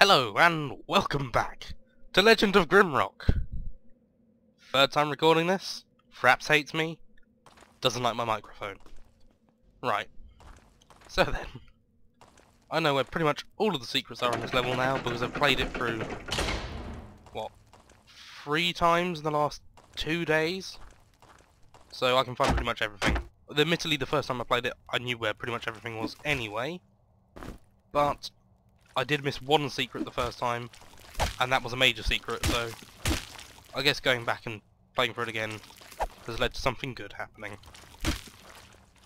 Hello and welcome back to Legend of Grimrock. Third time recording this. Fraps hates me. Doesn't like my microphone. Right. So then, I know where pretty much all of the secrets are on this level now because I've played it through, what, 3 times in the last 2 days? So I can find pretty much everything. Admittedly, the first time I played it, I knew where pretty much everything was anyway. But I did miss one secret the first time, and that was a major secret, so I guess going back and playing for it again has led to something good happening.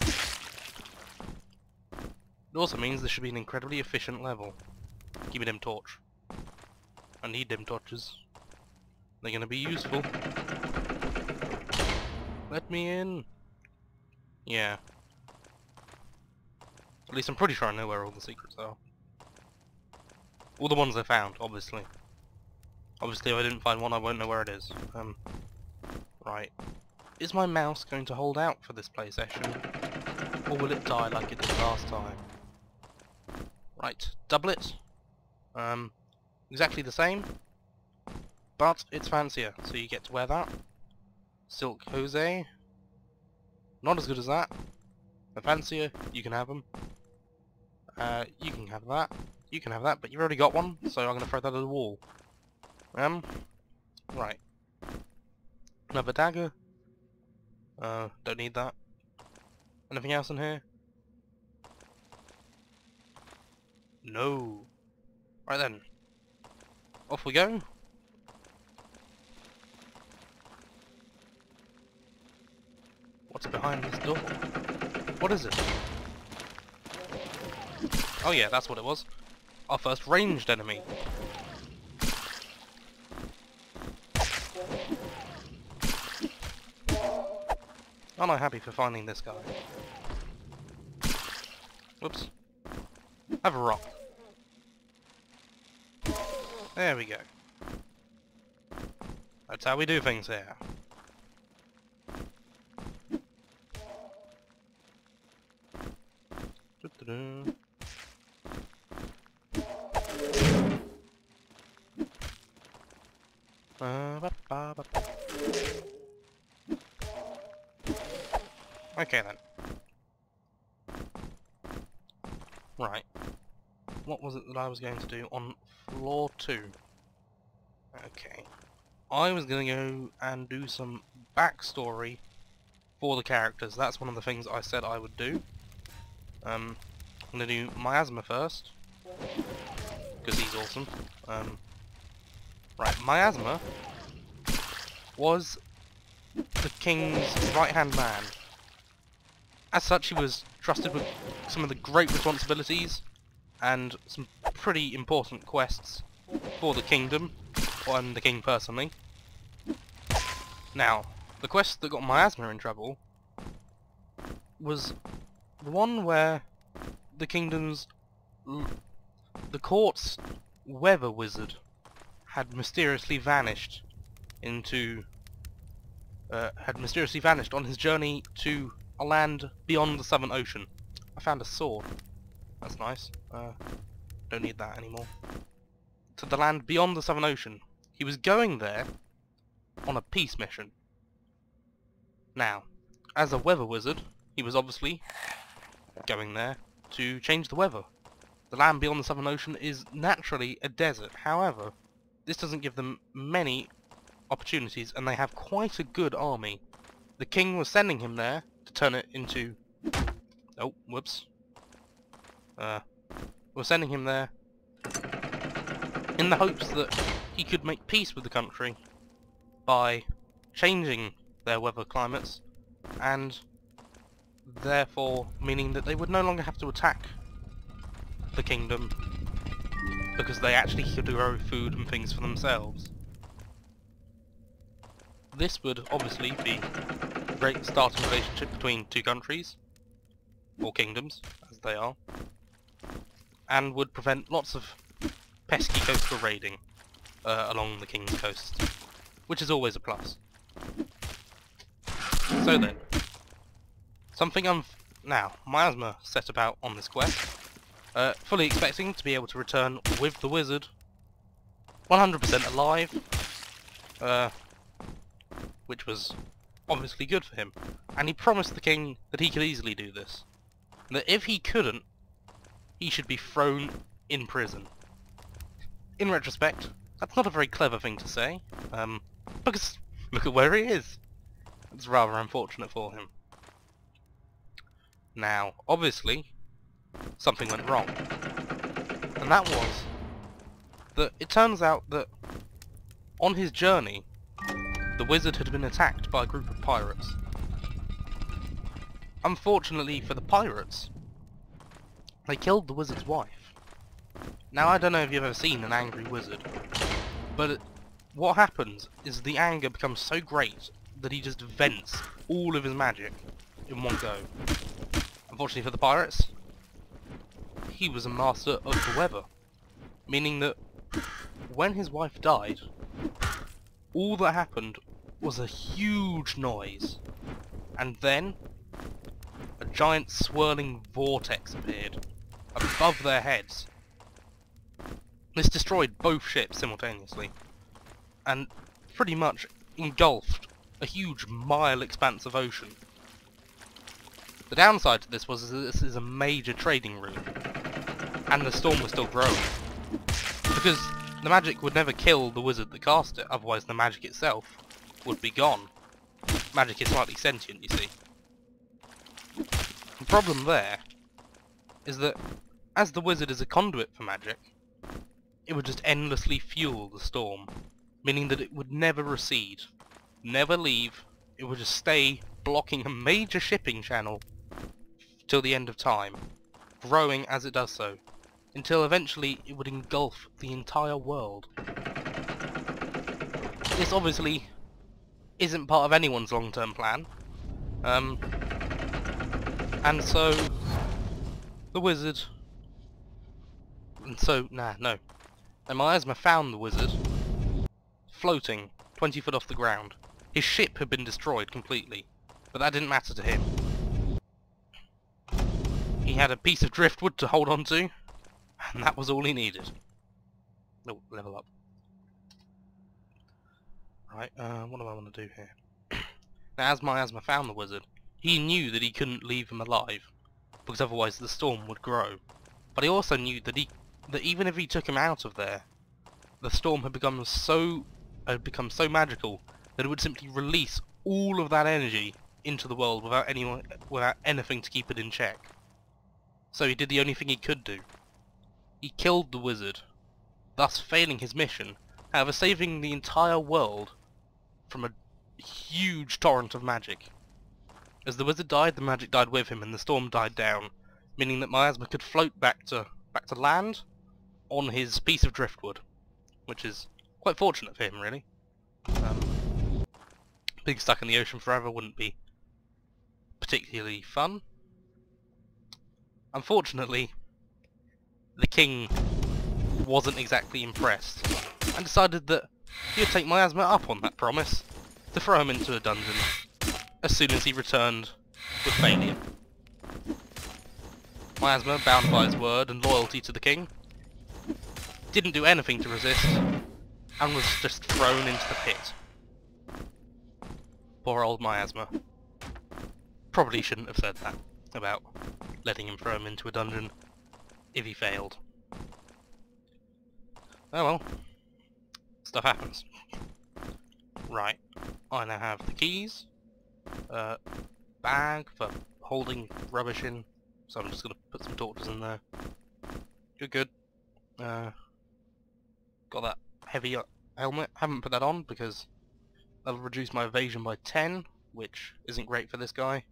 It also means this should be an incredibly efficient level. Give me them torch. I need them torches. They're gonna be useful. Let me in. Yeah. At least I'm pretty sure I know where all the secrets are. All the ones I found, obviously. Obviously, if I didn't find one, I won't know where it is. Right. Is my mouse going to hold out for this play session? Or will it die like it did last time? Right. Doublet. Exactly the same. But it's fancier, so you get to wear that. Silk hose. Not as good as that. The fancier, you can have them. You can have that. You can have that, but you've already got one, so I'm going to throw that at the wall. Right. Another dagger. Don't need that. Anything else in here? No. Right then. Off we go. What's behind this door? What is it? Oh yeah, that's what it was. Our first ranged enemy. Aren't I happy for finding this guy? Whoops. Have a rock. There we go. That's how we do things here. Doo-doo-doo. Okay then. Right. What was it that I was going to do on floor 2? Okay. I was going to go and do some backstory for the characters. That's one of the things I said I would do. I'm going to do Miasma first, because he's awesome. Right, Miasma was the king's right-hand man. As such, he was trusted with some of the great responsibilities and some pretty important quests for the kingdom, and the king personally. Now, the quest that got Miasma in trouble was the one where the court's weather wizard had mysteriously vanished on his journey to a land beyond the Southern Ocean. I found a sword. That's nice. Don't need that anymore. To the land beyond the Southern Ocean. He was going there on a peace mission. Now, as a weather wizard, he was obviously going there to change the weather. The land beyond the Southern Ocean is naturally a desert. However, this doesn't give them many opportunities, and they have quite a good army. The king was sending him there to turn it into... Oh, whoops. We're sending him there in the hopes that he could make peace with the country by changing their weather climates, and therefore meaning that they would no longer have to attack the kingdom because they actually could grow food and things for themselves. This would obviously be a great starting relationship between two countries, or kingdoms, as they are, and would prevent lots of pesky coastal raiding along the king's coasts, which is always a plus. So then, now, Miasma set about on this quest, fully expecting to be able to return with the wizard 100% alive, which was obviously good for him. And he promised the king that he could easily do this. And that if he couldn't, he should be thrown in prison. In retrospect, that's not a very clever thing to say, because look at where he is. It's rather unfortunate for him. Now, obviously, something went wrong. And that was that it turns out that on his journey, the wizard had been attacked by a group of pirates. Unfortunately for the pirates, they killed the wizard's wife. Now, I don't know if you've ever seen an angry wizard, but what happens is the anger becomes so great that he just vents all of his magic in one go. Unfortunately for the pirates, he was a master of the weather, meaning that when his wife died, all that happened was a huge noise, and then a giant swirling vortex appeared above their heads. This destroyed both ships simultaneously, and pretty much engulfed a huge mile expanse of ocean. The downside to this was that this is a major trading route, and the storm was still growing, because the magic would never kill the wizard that cast it, otherwise the magic itself would be gone. Magic is slightly sentient, you see. The problem there is that as the wizard is a conduit for magic, it would just endlessly fuel the storm, meaning that it would never recede, never leave. It would just stay blocking a major shipping channel till the end of time, growing as it does so, until eventually it would engulf the entire world. This obviously isn't part of anyone's long-term plan, and so the wizard, and Miasma found the wizard floating 20 foot off the ground. His ship had been destroyed completely, but that didn't matter to him. He had a piece of driftwood to hold on to, and that was all he needed. Oh, level up. Right, what do I want to do here? Now, as Miasma found the wizard, he knew that he couldn't leave him alive, because otherwise the storm would grow. But he also knew that even if he took him out of there, the storm had become so magical that it would simply release all of that energy into the world without anything to keep it in check. So he did the only thing he could do. He killed the wizard, thus failing his mission, however saving the entire world from a huge torrent of magic. As the wizard died, the magic died with him and the storm died down, meaning that Miasma could float back to land on his piece of driftwood, which is quite fortunate for him, really. Being stuck in the ocean forever wouldn't be particularly fun. Unfortunately, the king wasn't exactly impressed, and decided that he would take Miasma up on that promise to throw him into a dungeon as soon as he returned with failure. Miasma, bound by his word and loyalty to the king, didn't do anything to resist, and was just thrown into the pit. Poor old Miasma. Probably shouldn't have said that about letting him throw him into a dungeon if he failed. Oh well. Stuff happens. Right. I now have the keys. Bag for holding rubbish in. So I'm just going to put some torches in there. Good. Got that heavy helmet. Haven't put that on because that'll reduce my evasion by 10, which isn't great for this guy.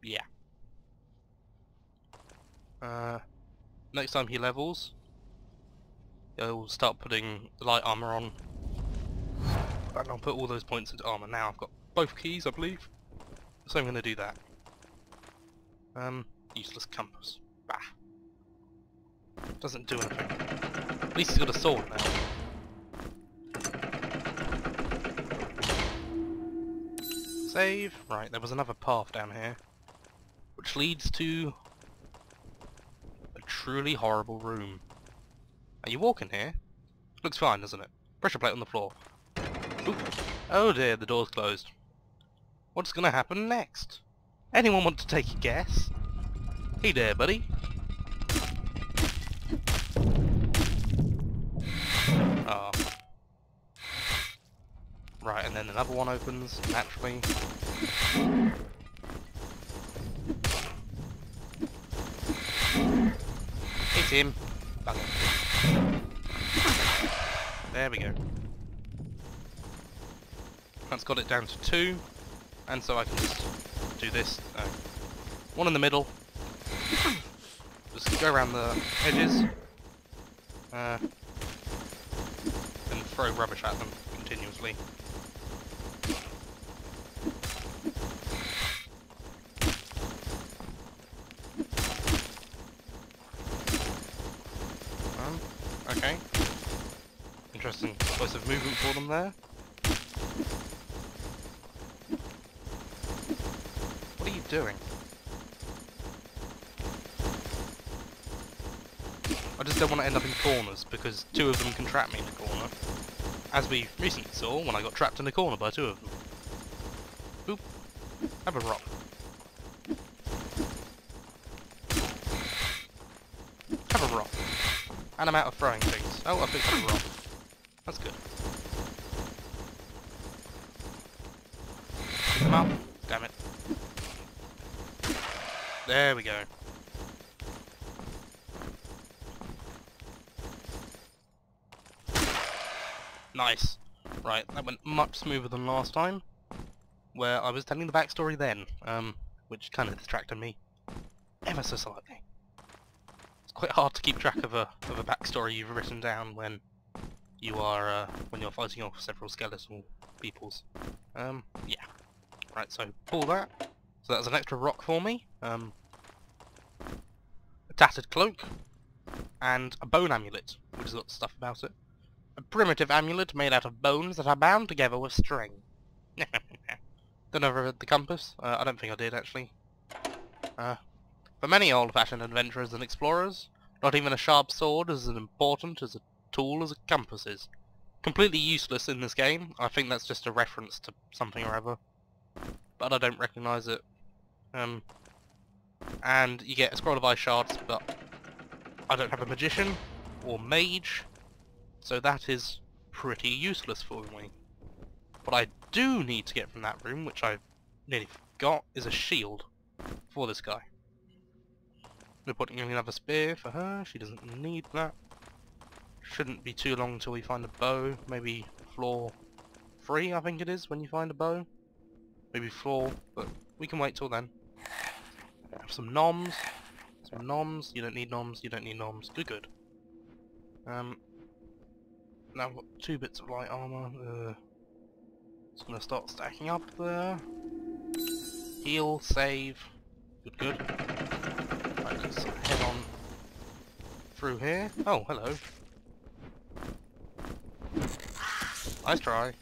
Yeah. Next time he levels, he'll start putting light armor on, and I'll put all those points into armor. Now I've got both keys, I believe, so I'm going to do that. Useless compass. Bah. Doesn't do anything. At least he's got a sword now. Save. Right, there was another path down here, which leads to a truly horrible room. Are you walking here? Looks fine, doesn't it? Pressure plate on the floor. Oop. Oh dear, the door's closed. What's gonna happen next? Anyone want to take a guess? Hey there, buddy. Oh. Right, and then another one opens, naturally. Hit him. Bugger. There we go. That's got it down to 2, and so I can just do this. One in the middle. Just go around the edges. And throw rubbish at them continuously. Okay. Interesting choice of movement for them there. What are you doing? I just don't want to end up in corners, because 2 of them can trap me in a corner. As we recently saw when I got trapped in a corner by 2 of them. Oop. Have a rock. Have a rock. And I'm out of throwing things. Oh, I picked up a rock. That's good. Pick them up. Damn it. There we go. Nice. Right, that went much smoother than last time, where I was telling the backstory then, which kind of distracted me ever so slightly. It's quite hard to keep track of a backstory you've written down when you are when you're fighting off several skeletal peoples. Yeah. Right, so pull that. So that's an extra rock for me. A tattered cloak, and a bone amulet, which has got stuff about it. A primitive amulet made out of bones that are bound together with string. Don't know if I read the compass. I don't think I did, actually. For many old-fashioned adventurers and explorers, not even a sharp sword is as important as a tool as a compass is. Completely useless in this game. I think that's just a reference to something or other. But I don't recognise it. And you get a scroll of ice shards, but I don't have a magician or mage, so that is pretty useless for me. What I do need to get from that room, which I nearly forgot, is a shield for this guy. We're putting in another spear for her. She doesn't need that. Shouldn't be too long until we find a bow. Maybe floor 3, I think it is, when you find a bow. Maybe 4, but we can wait till then. Have some noms. Some noms. You don't need noms. You don't need noms. Good, good. Now I've got 2 bits of light armor. Just gonna start stacking up there. Heal, save. Good, good. Right, let's head on through here. Oh, hello. Nice try.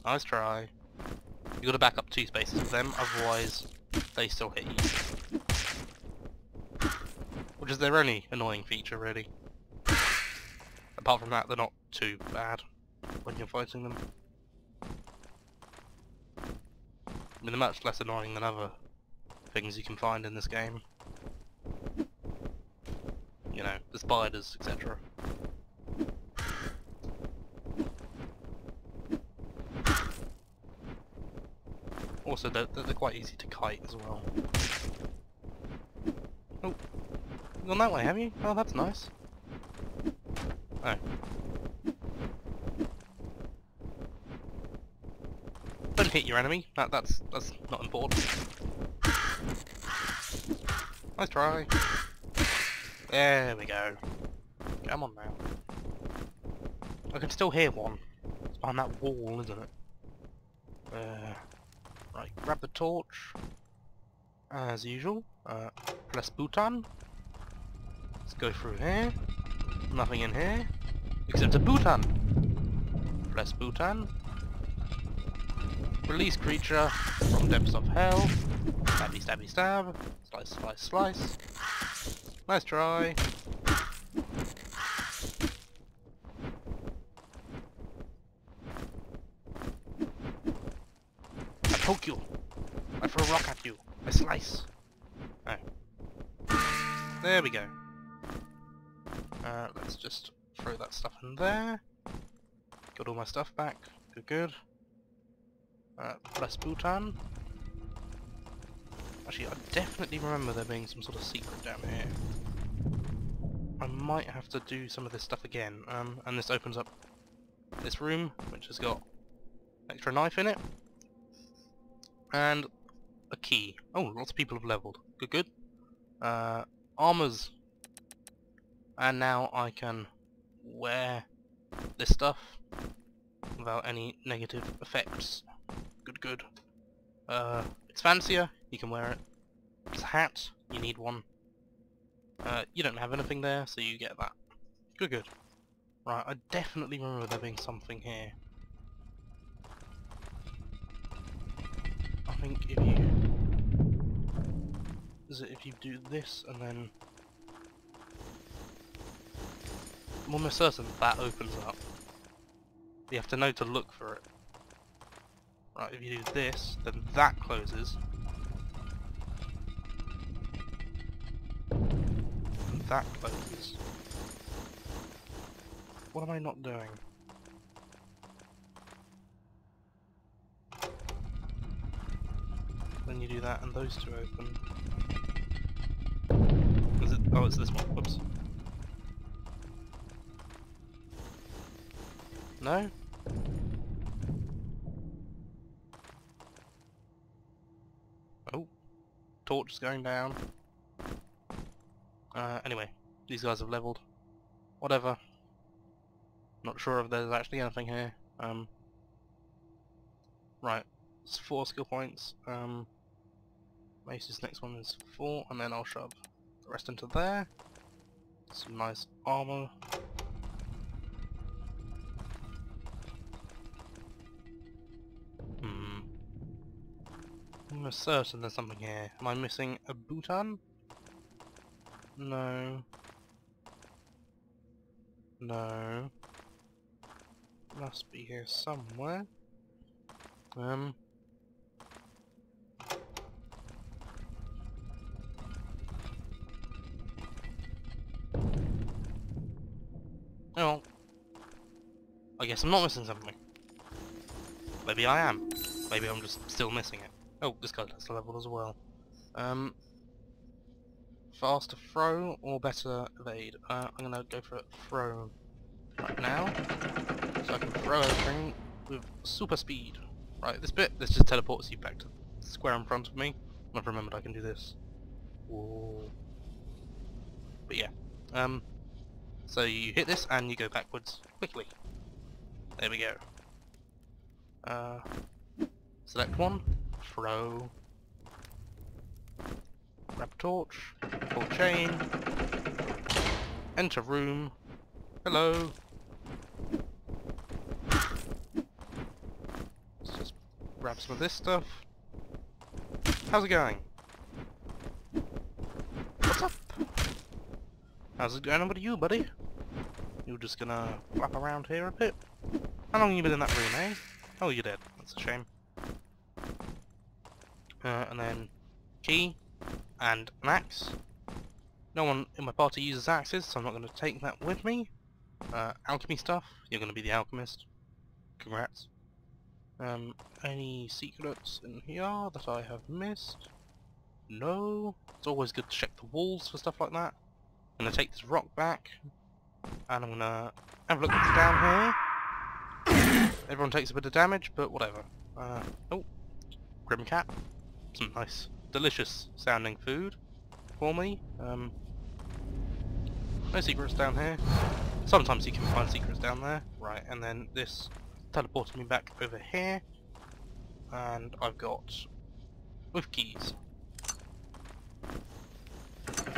Nice try. You gotta back up 2 spaces with them, otherwise they still hit you. Which is their only annoying feature, really. Apart from that, they're not too bad when you're fighting them. I mean, they're much less annoying than other things you can find in this game. You know, the spiders, etc. Also, they're quite easy to kite as well. Oh, you've gone that way, have you? Oh, that's nice. Oh. Don't hit your enemy. That's not important. Nice try. There we go. Come on now. I can still hear one. It's behind that wall, isn't it? Right, grab the torch. As usual. Press button. Let's go through here. Nothing in here. Except a button. Press button. Release creature from depths of hell. Stabby, stabby, stab. Slice, slice, slice. Nice try. poke you. I throw a rock at you. I slice. Oh. There we go. Let's just throw that stuff in there. Got all my stuff back. Good, good. Plus Bhutan. Actually, I definitely remember there being some sort of secret down here. I might have to do some of this stuff again. And this opens up this room, which has got an extra knife in it. And a key. Oh, lots of people have leveled. Good, good. Armors. And now I can wear this stuff without any negative effects. Good, good. It's fancier, you can wear it. It's a hat, you need one. You don't have anything there, so you get that. Good, good. Right, I definitely remember there being something here. I think if you do this and then... I'm almost certain that opens up. You have to know to look for it. Right, if you do this, then that closes. And that closes. What am I not doing? Then you do that and those two open. Is it? Oh, it's this one. Whoops. No? Oh. Torch is going down. Anyway, these guys have leveled. Whatever. Not sure if there's actually anything here. Right. It's 4 skill points. Mace's next one is 4, and then I'll shove the rest into there. Some nice armor. I'm almost certain there's something here. Am I missing a Bhutan? No. No. Must be here somewhere. Well, I guess I'm not missing something. Maybe I am. Maybe I'm just still missing it. Oh, this guy has leveled as well. Faster throw or better evade? I'm gonna go for a throw right now. So I can throw everything with super speed. Right, this just teleports you back to the square in front of me. I've remembered I can do this. Whoa. But yeah. So you hit this and you go backwards quickly. There we go. Select one. Throw. Grab a torch. Pull chain. Enter room. Hello. Let's just grab some of this stuff. How's it going? What's up? How's it going with you, buddy? You're just gonna flap around here a bit? How long have you been in that room, eh? Oh, you're dead. That's a shame. And then key and an axe. No one in my party uses axes, so I'm not going to take that with me. Alchemy stuff. You're going to be the alchemist. Congrats. Any secrets in here that I have missed? No. It's always good to check the walls for stuff like that. I'm going to take this rock back, and I'm going to have a look what's down here. Everyone takes a bit of damage, but whatever. Oh, Grim Cat. Some nice, delicious sounding food for me. No secrets down here. Sometimes you can find secrets down there. Right, and then this teleported me back over here. And I've got with keys.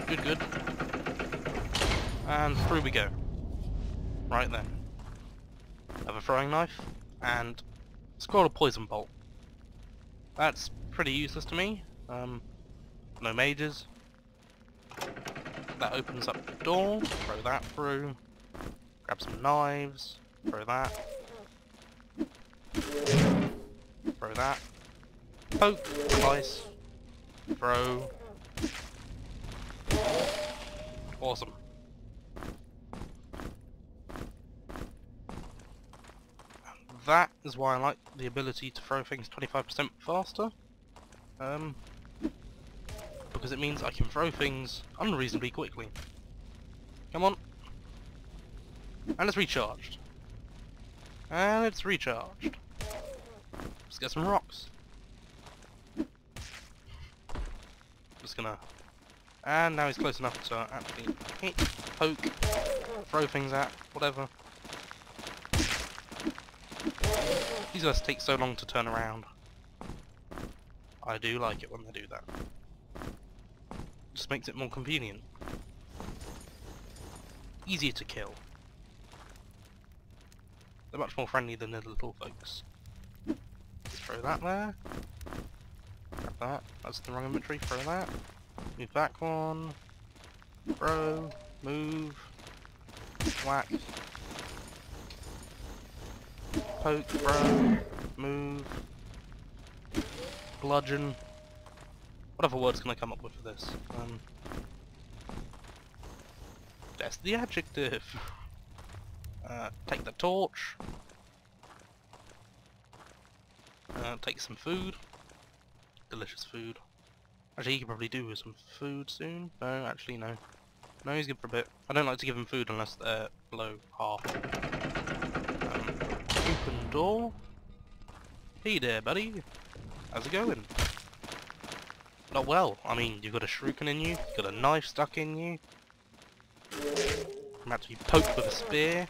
Good, good. And through we go. Right then. Have a throwing knife and scroll a poison bolt. That's pretty useless to me. No mages. That opens up the door. Throw that through. Grab some knives. Throw that. Throw that. Poke, slice, throw. Awesome. That is why I like the ability to throw things 25% faster. Because it means I can throw things unreasonably quickly. Come on. And it's recharged. And it's recharged. Let's get some rocks. Just gonna... And now he's close enough to actually hit, poke, throw things at, whatever. These guys take so long to turn around. I do like it when they do that. Just makes it more convenient. Easier to kill. They're much more friendly than the little folks. Throw that there. Grab that. That's the wrong inventory. Throw that. Move back one. Throw. Move. Whack. Poke. Throw. Move. Bludgeon. What other words can I come up with for this? That's the adjective. Take the torch. Take some food. Delicious food. Actually, he could probably do with some food soon. No, actually no. No, he's good for a bit. I don't like to give him food unless they're below half. Open door. Hey there, buddy. How's it going? Not well. I mean, you've got a shuriken in you. You've got a knife stuck in you. I'm about to be poked with a spear.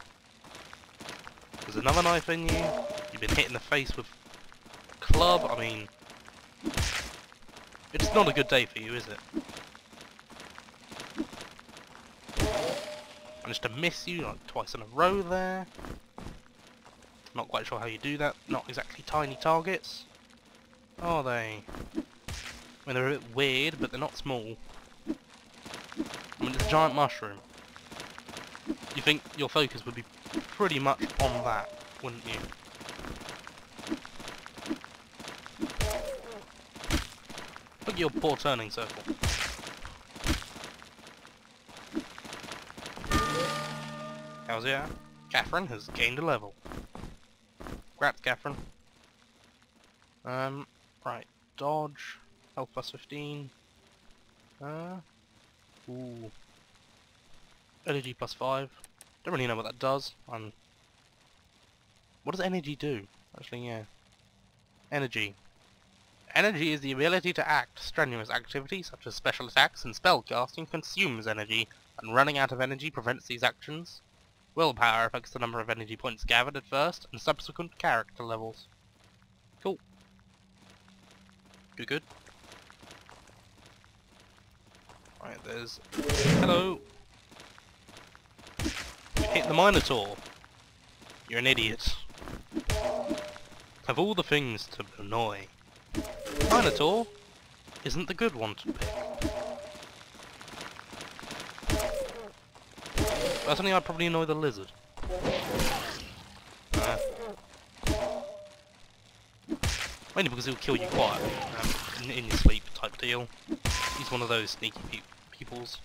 There's another knife in you. You've been hit in the face with a club. I mean, it's not a good day for you, is it? Managed to miss you like twice in a row there. Not quite sure how you do that. Not exactly tiny targets, are they? I mean, they're a bit weird, but they're not small. I mean, it's a giant mushroom. You think your focus would be pretty much on that, wouldn't you? Look at your poor turning circle. How's it? Catherine has gained a level. Congrats, Catherine. Right. Dodge. Health plus 15. Ooh. Energy plus 5. Don't really know what that does. What does energy do? Actually, yeah. Energy. Energy is the ability to act. Strenuous activities such as special attacks and spellcasting consumes energy, and running out of energy prevents these actions. Willpower affects the number of energy points gathered at first and subsequent character levels. Cool. Good, good. Right, there's... Hello! You hit the Minotaur! You're an idiot. Of all the things to annoy, Minotaur isn't the good one to pick. Personally, I'd probably annoy the lizard. Mainly because he'll kill you quietly, in your sleep type deal. He's one of those sneaky peoples.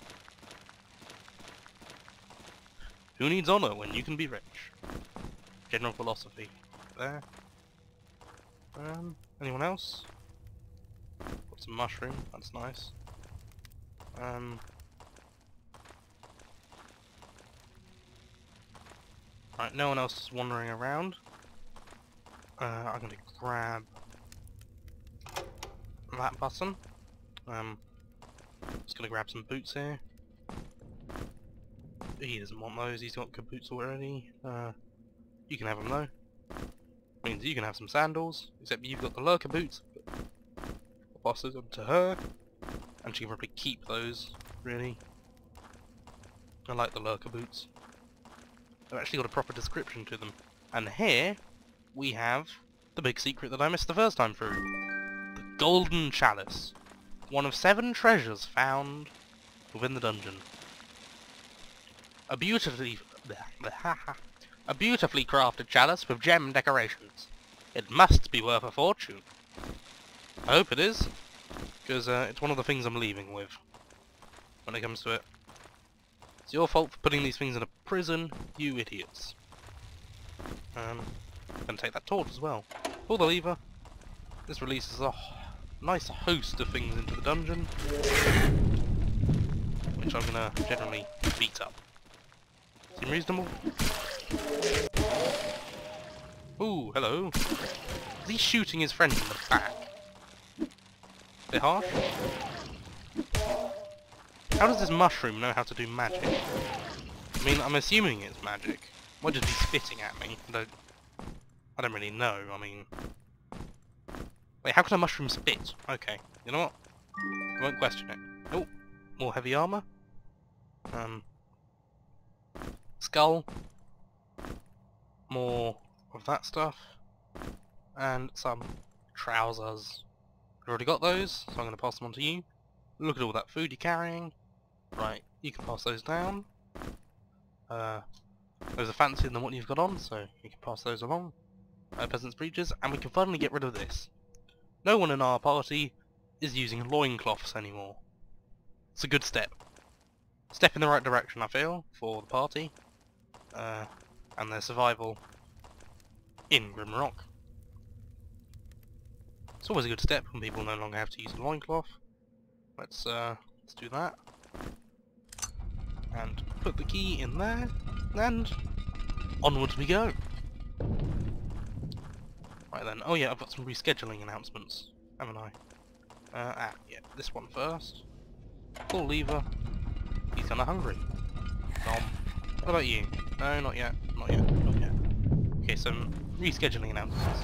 Who needs honor when you can be rich? General philosophy. There. Anyone else? Got some mushroom, that's nice. Right, no one else is wandering around. I'm gonna grab that button. Just gonna grab some boots here. He doesn't want those, he's got good boots already. You can have them though. Means you can have some sandals, except you've got the lurker boots. I'll pass those on to her, and she can probably keep those, really. I like the lurker boots. They've actually got a proper description to them. And here, we have the big secret that I missed the first time through. The golden chalice. One of 7 treasures found within the dungeon. A beautifully crafted chalice with gem decorations. It must be worth a fortune. I hope it is, because it's one of the things I'm leaving with when it comes to it. It's your fault for putting these things in a prison, you idiots. Gonna take that torch as well. Pull the lever. This releases a nice host of things into the dungeon, which I'm gonna generally beat up. Seem reasonable? Ooh, hello. Is he shooting his friend in the back? Bit harsh? How does this mushroom know how to do magic? I mean, I'm assuming it's magic. It might just be spitting at me. I don't really know, I mean... Wait, how can a mushroom spit? Okay, you know what? I won't question it. Oh, more heavy armour. Skull. More of that stuff. And some trousers. I've already got those, so I'm going to pass them on to you. Look at all that food you're carrying. Right, you can pass those down. Those are fancier than what you've got on, so you can pass those along. Peasant's breeches, and we can finally get rid of this. No one in our party is using loincloths anymore. It's a good step. Step in the right direction, I feel, for the party. And their survival in Grimrock. It's always a good step when people no longer have to use a loincloth. Let's do that. And put the key in there, and onwards we go. Right then, oh yeah, I've got some rescheduling announcements, haven't I? Yeah, this one first. Pull lever. He's kinda hungry. Nom. What about you? No, not yet, not yet, not yet. Okay, some rescheduling announcements.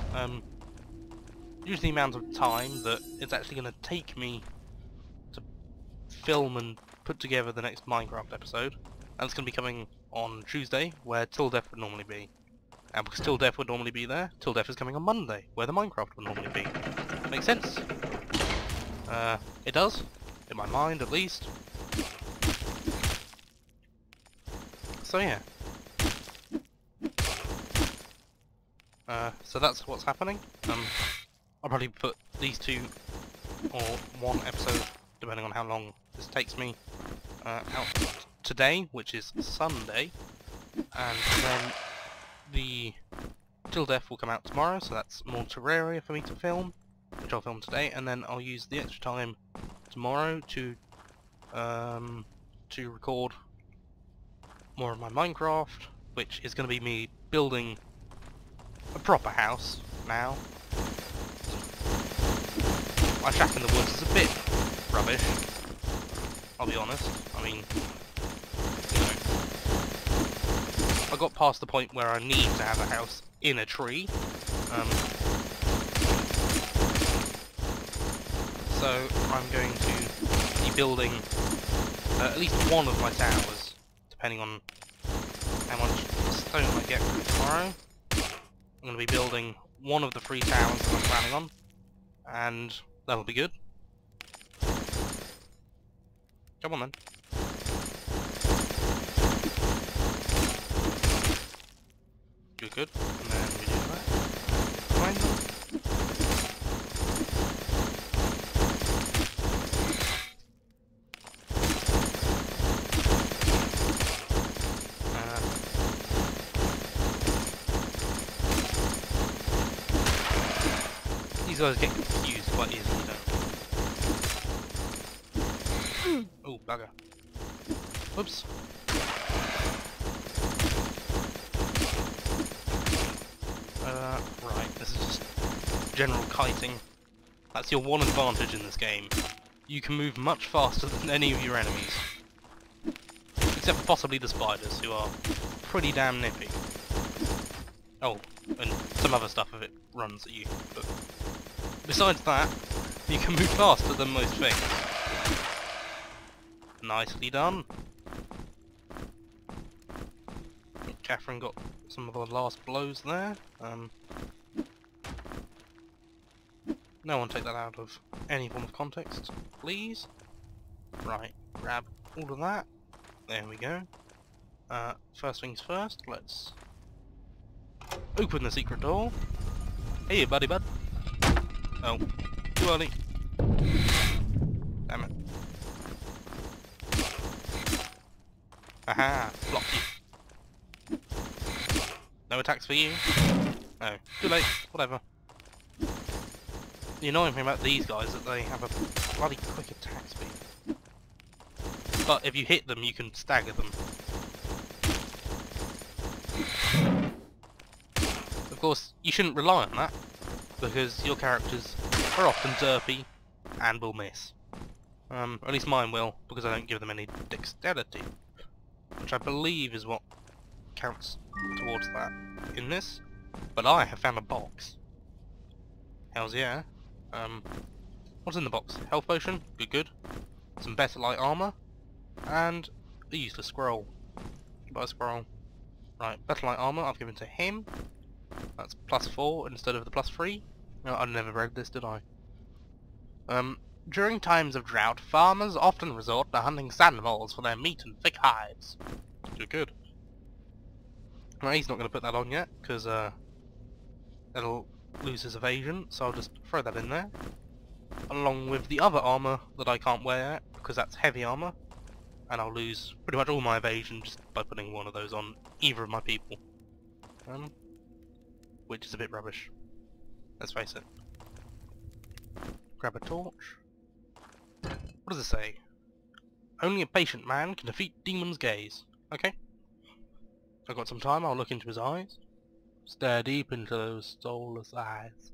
Usually the amount of time that it's actually gonna take me to film and put together the next Minecraft episode. And it's going to be coming on Tuesday, where Till Death would normally be. And because Till Death would normally be there, Till Death is coming on Monday, where the Minecraft would normally be. Makes sense? It does. In my mind, at least. So yeah. So that's what's happening. I'll probably put these two, or one episode, depending on how long this takes me, out today, which is Sunday, and then the Till Death will come out tomorrow, so that's more Terraria for me to film, which I'll film today, and then I'll use the extra time tomorrow to record more of my Minecraft, which is going to be me building a proper house now. My shack in the woods is a bit rubbish, I'll be honest. I mean, you know, I got past the point where I need to have a house in a tree. So I'm going to be building at least one of my towers, depending on how much stone I get tomorrow. I'm going to be building one of the 3 towers that I'm planning on, and that'll be good. Come on then. Good. And then we do that. Find them. These guys get confused quite easily, don't they? Oh, bugger. Whoops. Right, this is just general kiting. That's your one advantage in this game. You can move much faster than any of your enemies. Except for possibly the spiders, who are pretty damn nippy. Oh, and some other stuff if it runs at you. But besides that, you can move faster than most things. Nicely done. Catherine got some of the last blows there. No one take that out of any form of context, please. Right, grab all of that. There we go. First things first, let's open the secret door. Hey, buddy bud. Oh, Too early. Damn it. Aha, block you. No attacks for you? No. Too late. Whatever. The annoying thing about these guys is that they have a bloody quick attack speed. But if you hit them, you can stagger them. Of course, you shouldn't rely on that, because your characters are often derpy and will miss. At least mine will, because I don't give them any dexterity, which I believe is what counts towards that in this. But I have found a box. Hells yeah. What's in the box? Health potion, good. Some better light armor, and a useless scroll. Buy a scroll. Right, better light armor I've given to him. That's +4 instead of the +3. No, I never read this, did I? During times of drought, farmers often resort to hunting sand moles for their meat and thick hides. Good. Well, he's not going to put that on yet, because it'll lose his evasion, so I'll just throw that in there. Along with the other armor that I can't wear, because that's heavy armor, and I'll lose pretty much all my evasion just by putting one of those on either of my people. Which is a bit rubbish. Let's face it. Grab a torch. What does it say? Only a patient man can defeat demon's gaze. Okay. If I've got some time, I'll look into his eyes. Stare deep into those soulless eyes.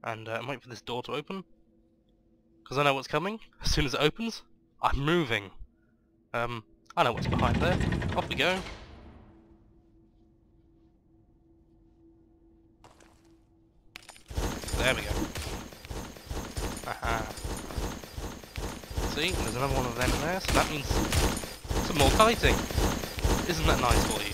And wait for this door to open. Because I know what's coming. As soon as it opens, I'm moving. I know what's behind there. Off we go. There we go. Aha. See, there's another one of them in there, so that means some more kiting. Isn't that nice for you?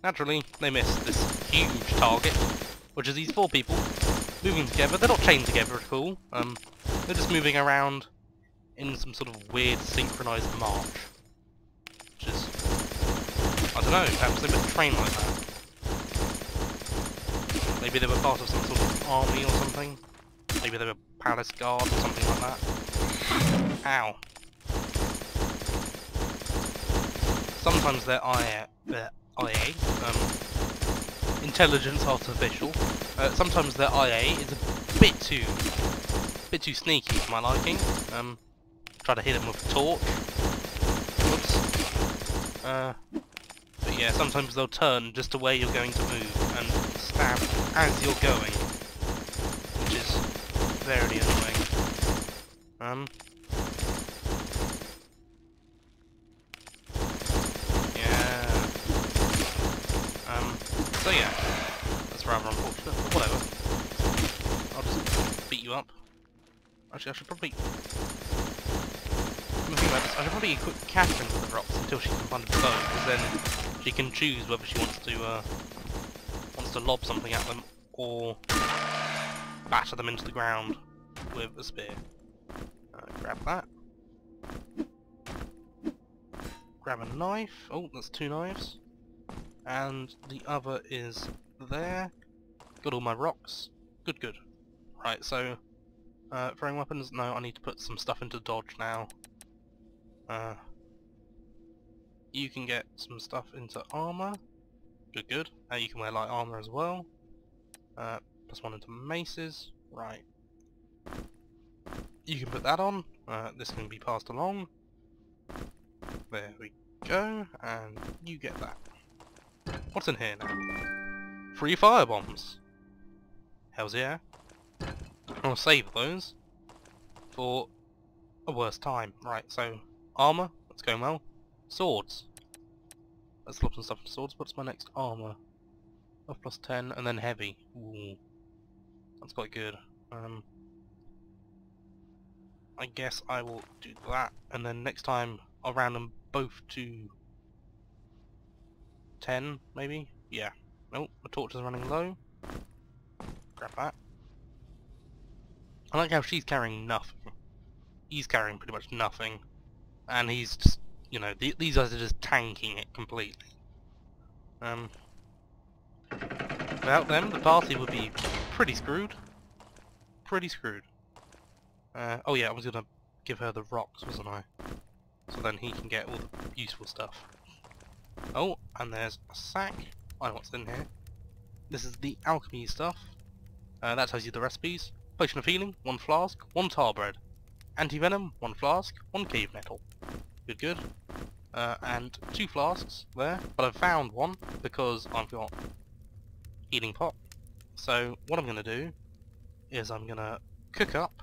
Naturally, they missed this huge target, which is these 4 people moving together. They're not chained together at all. They're just moving around in some sort of weird synchronized march. Which is, I don't know, perhaps they must train like that. Maybe they were part of some sort of army or something. Maybe they were palace guard or something like that. Ow. Sometimes they're IA, intelligence artificial. Sometimes their IA is a bit too sneaky for my liking. Try to hit them with a torch. Whoops. But yeah, sometimes they'll turn just to where you're going to move and stab as you're going, which is very annoying. Yeah. So yeah, that's rather unfortunate, but whatever. I'll just beat you up. Actually, I should probably... I should probably equip Catherine with the rocks until she can find a bow, because then she can choose whether she wants to lob something at them or batter them into the ground with a spear. Grab that. Grab a knife. Oh, that's 2 knives. And the other is there. Got all my rocks. Good. Right, so throwing weapons. No, I need to put some stuff into dodge now. You can get some stuff into armor. Good. You can wear light armor as well. +1 into maces. Right. You can put that on. This can be passed along. There we go. And you get that. What's in here now? 3 fire bombs. Hells yeah. I'll save those for a worse time. Right, so armor, that's going well. Swords. Let's flop some stuff into swords. What's my next armor? Of +10 and then heavy. Ooh. That's quite good. I guess I will do that, and then next time I'll round them both to 10, maybe? Yeah. Nope, the torch is running low. Grab that. I like how she's carrying nothing. He's carrying pretty much nothing. And he's just, you know, these guys are just tanking it completely. Without them, the party would be pretty screwed. Pretty screwed. Oh yeah, I was gonna give her the rocks, wasn't I? So then he can get all the useful stuff. Oh, and there's a sack. I know what's in here. This is the alchemy stuff. That tells you the recipes. Potion of healing, 1 flask, 1 tar bread. Anti-venom, 1 flask, 1 cave nettle. Good, good. And 2 flasks there, but I've found one because I've got healing pot. So what I'm going to do is I'm going to cook up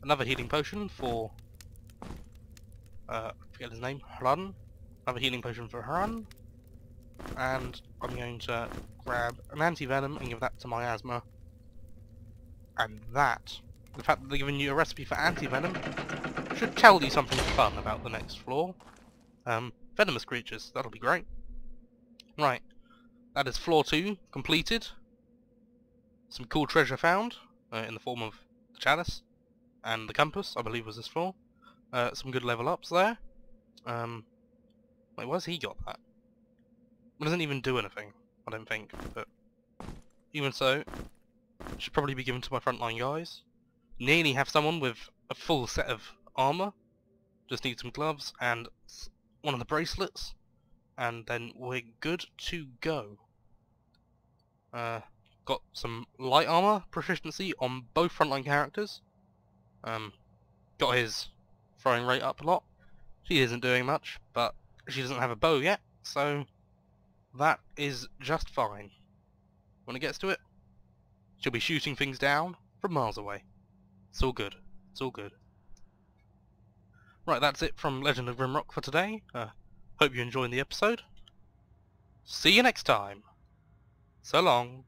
another healing potion for, I forget his name, Hrun. Another healing potion for Hrun. And I'm going to grab an anti-venom and give that to Miasma. And that, the fact that they're giving you a recipe for anti-venom, should tell you something fun about the next floor. Venomous creatures, that'll be great. Right, that is floor 2 completed. Some cool treasure found, in the form of the chalice and the compass, I believe was this floor. Some good level ups there. Wait, where's he got that? It doesn't even do anything, I don't think, but even so, it should probably be given to my frontline guys. Nearly have someone with a full set of armour. Just need some gloves and one of the bracelets, and then we're good to go. Got some light armour proficiency on both frontline characters. Got his throwing rate up a lot. She isn't doing much, but she doesn't have a bow yet, so that is just fine. When it gets to it, she'll be shooting things down from miles away. It's all good. It's all good. Right, that's it from Legend of Grimrock for today. Hope you enjoyed the episode. See you next time. So long.